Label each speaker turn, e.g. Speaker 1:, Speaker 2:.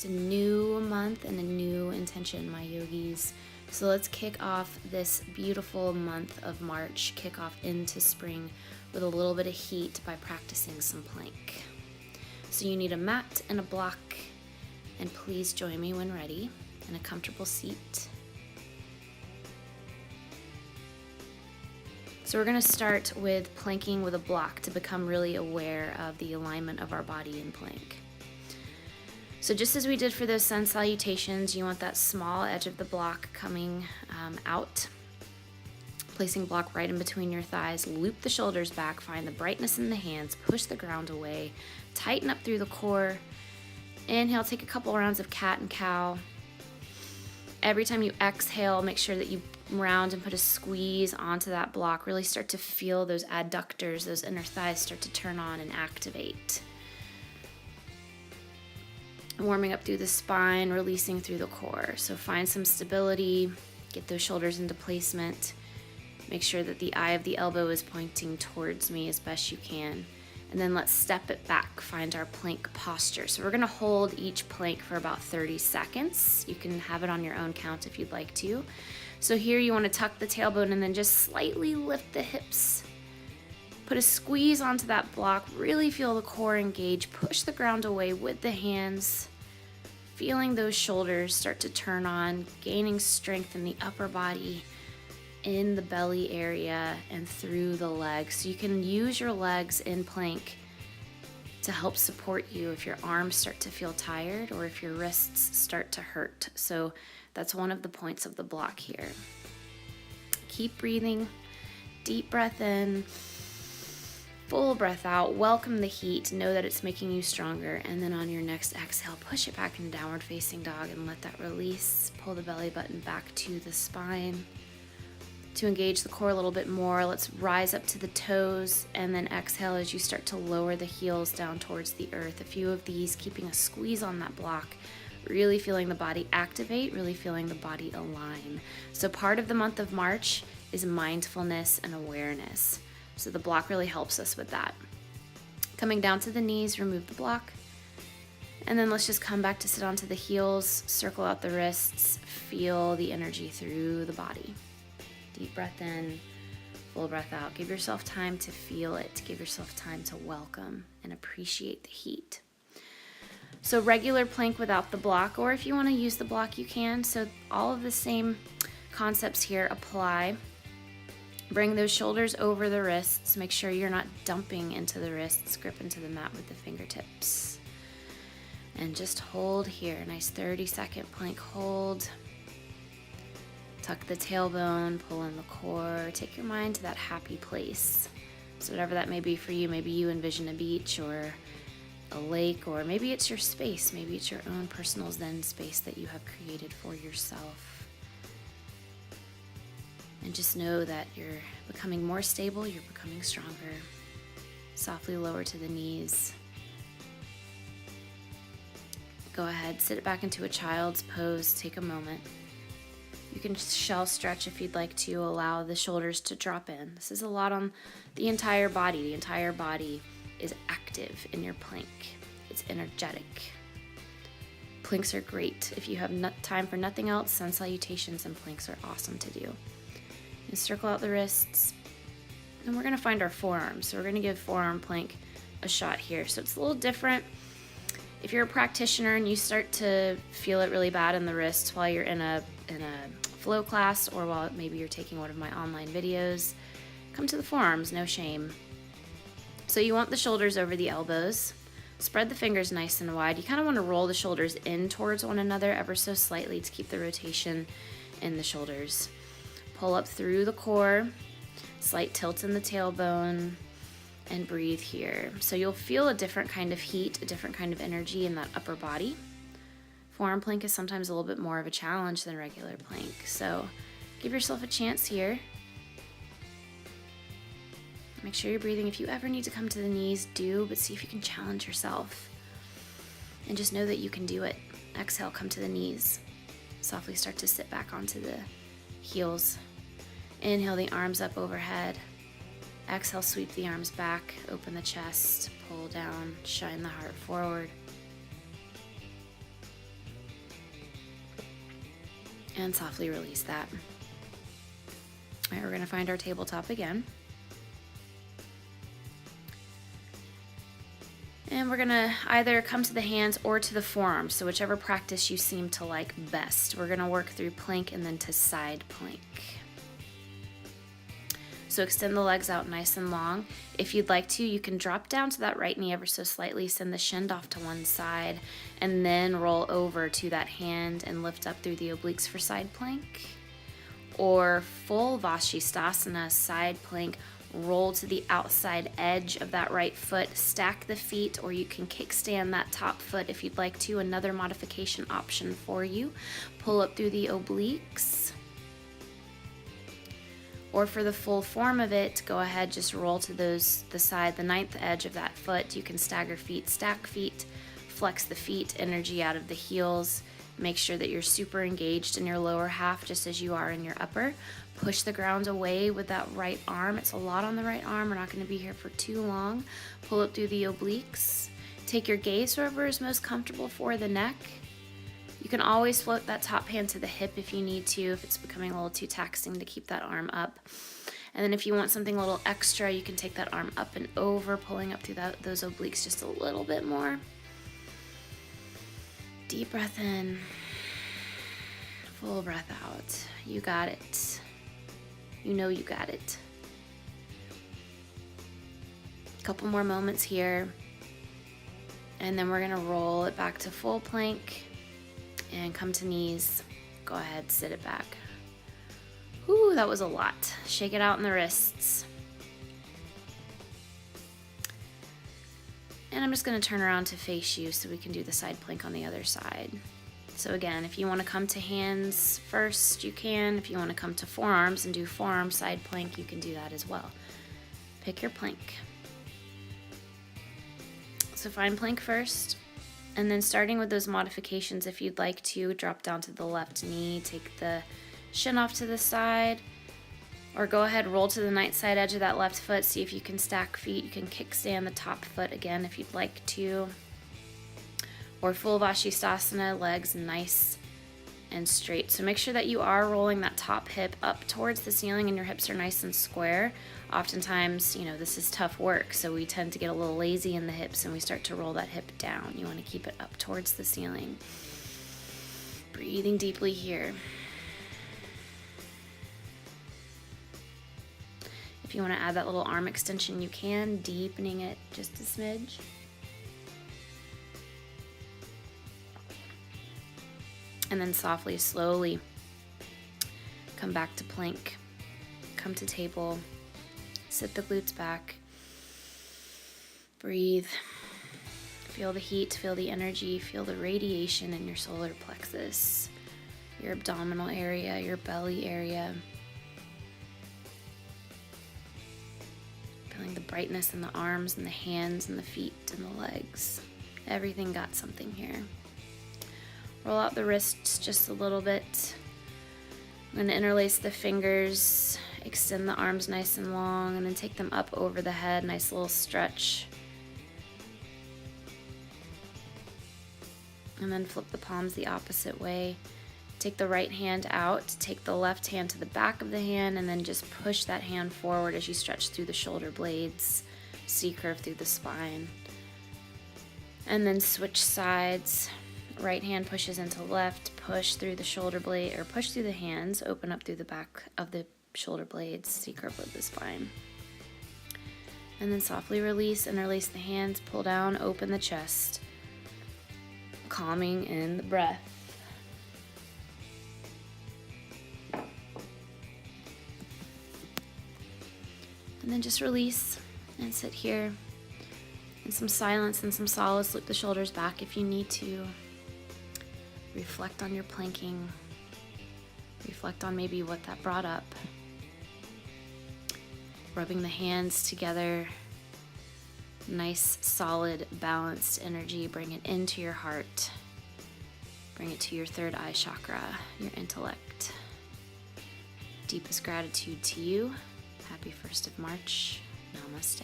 Speaker 1: It's a new month and a new intention, my yogis. So let's kick off this beautiful month of March, kick off into spring with a little bit of heat by practicing some plank. So you need a mat and a block, and please join me when ready in a comfortable seat. So we're going to start with planking with a block to become really aware of the alignment of our body in plank. So just as we did for those sun salutations, you want that small edge of the block coming out. Placing block right in between your thighs, loop the shoulders back, find the brightness in the hands, push the ground away, tighten up through the core. Inhale, take a couple rounds of cat and cow. Every time you exhale, make sure that you round and put a squeeze onto that block. Really start to feel those adductors, those inner thighs start to turn on and activate. Warming up through the spine, releasing through the core. So find some stability, get those shoulders into placement. Make sure that the eye of the elbow is pointing towards me as best you can. And then let's step it back, find our plank posture. So we're gonna hold each plank for about 30 seconds. You can have it on your own count if you'd like to. So here you wanna tuck the tailbone and then just slightly lift the hips. Put a squeeze onto that block, really feel the core engage, push the ground away with the hands, feeling those shoulders start to turn on, gaining strength in the upper body, in the belly area and through the legs. So you can use your legs in plank to help support you if your arms start to feel tired or if your wrists start to hurt. So that's one of the points of the block here. Keep breathing, deep breath in, full breath out, welcome the heat, know that it's making you stronger, and then on your next exhale, push it back in downward facing dog and let that release. Pull the belly button back to the spine. To engage the core a little bit more, let's rise up to the toes and then exhale as you start to lower the heels down towards the earth. A few of these, keeping a squeeze on that block, really feeling the body activate, really feeling the body align. So part of the month of March is mindfulness and awareness. So the block really helps us with that. Coming down to the knees, remove the block. And then let's just come back to sit onto the heels, circle out the wrists, feel the energy through the body. Deep breath in, full breath out. Give yourself time to feel it. Give yourself time to welcome and appreciate the heat. So regular plank without the block, or if you want to use the block, you can. So all of the same concepts here apply. Bring those shoulders over the wrists. Make sure you're not dumping into the wrists. Grip into the mat with the fingertips. And just hold here. Nice 30-second plank hold. Tuck the tailbone, pull in the core. Take your mind to that happy place. So whatever that may be for you, maybe you envision a beach or a lake, or maybe it's your space. Maybe it's your own personal Zen space that you have created for yourself. And just know that you're becoming more stable, you're becoming stronger. Softly lower to the knees. Go ahead, sit it back into a child's pose, take a moment. You can shell stretch if you'd like to, allow the shoulders to drop in. This is a lot on the entire body. The entire body is active in your plank. It's energetic. Planks are great. If you have time for nothing else, sun salutations and planks are awesome to do. And circle out the wrists. And we're gonna find our forearms. So we're gonna give forearm plank a shot here. So it's a little different. If you're a practitioner and you start to feel it really bad in the wrists while you're in a flow class, or while maybe you're taking one of my online videos, come to the forearms, no shame. So you want the shoulders over the elbows. Spread the fingers nice and wide. You kind of want to roll the shoulders in towards one another ever so slightly to keep the rotation in the shoulders. Pull up through the core, slight tilt in the tailbone, and breathe here. So you'll feel a different kind of heat, a different kind of energy in that upper body. Forearm plank is sometimes a little bit more of a challenge than regular plank. So give yourself a chance here. Make sure you're breathing. If you ever need to come to the knees, do, but see if you can challenge yourself. And just know that you can do it. Exhale, come to the knees. Softly start to sit back onto the heels. Inhale the arms up overhead. Exhale, sweep the arms back, open the chest, pull down, shine the heart forward. And softly release that. All right, we're gonna find our tabletop again. And we're gonna either come to the hands or to the forearms, so whichever practice you seem to like best. We're gonna work through plank and then to side plank. So extend the legs out nice and long. If you'd like to, you can drop down to that right knee ever so slightly, send the shin off to one side, and then roll over to that hand and lift up through the obliques for side plank. Or full Vashisthasana, side plank, roll to the outside edge of that right foot, stack the feet, or you can kickstand that top foot if you'd like to. Another modification option for you. Pull up through the obliques. Or for the full form of it, go ahead, just roll to the side, the ninth edge of that foot. You can stagger feet, stack feet, flex the feet, energy out of the heels. Make sure that you're super engaged in your lower half just as you are in your upper. Push the ground away with that right arm. It's a lot on the right arm. We're not going to be here for too long. Pull up through the obliques. Take your gaze wherever is most comfortable for the neck. You can always float that top hand to the hip if you need to, if it's becoming a little too taxing to keep that arm up. And then if you want something a little extra, you can take that arm up and over, pulling up through those obliques just a little bit more. Deep breath in, full breath out. You got it. You know you got it. A couple more moments here. And then we're gonna roll it back to full plank. And come to knees. Go ahead, sit it back. Whew, that was a lot. Shake it out in the wrists. And I'm just gonna turn around to face you so we can do the side plank on the other side. So again, if you wanna come to hands first, you can. If you wanna come to forearms and do forearm side plank, you can do that as well. Pick your plank. So find plank first. And then starting with those modifications, if you'd like to, drop down to the left knee, take the shin off to the side, or go ahead, roll to the night side edge of that left foot. See if you can stack feet. You can kickstand the top foot again if you'd like to. Or full Vashisthasana, legs nice and straight. So make sure that you are rolling that top hip up towards the ceiling and your hips are nice and square. Oftentimes, this is tough work, so we tend to get a little lazy in the hips and we start to roll that hip down. You want to keep it up towards the ceiling. Breathing deeply here. If you want to add that little arm extension, you can, deepening it just a smidge. And then softly, slowly come back to plank. Come to table. Sit the glutes back. Breathe. Feel the heat, feel the energy, feel the radiation in your solar plexus, your abdominal area, your belly area. Feeling the brightness in the arms and the hands and the feet and the legs. Everything got something here. Roll out the wrists just a little bit. I'm going to interlace the fingers, extend the arms nice and long, and then take them up over the head. Nice little stretch. And then flip the palms the opposite way. Take the right hand out, take the left hand to the back of the hand, and then just push that hand forward as you stretch through the shoulder blades. C-curve through the spine. And then switch sides. Right hand pushes into left, push through the shoulder blade, or push through the hands, open up through the back of the shoulder blades, C-curve with the spine. And then softly release, interlace the hands, pull down, open the chest. Calming in the breath. And then just release and sit here in some silence and some solace. Loop the shoulders back if you need to. Reflect on your planking. Reflect on maybe what that brought up. Rubbing the hands together. Nice, solid, balanced energy. Bring it into your heart. Bring it to your third eye chakra, your intellect. Deepest gratitude to you. Happy 1st of March. Namaste.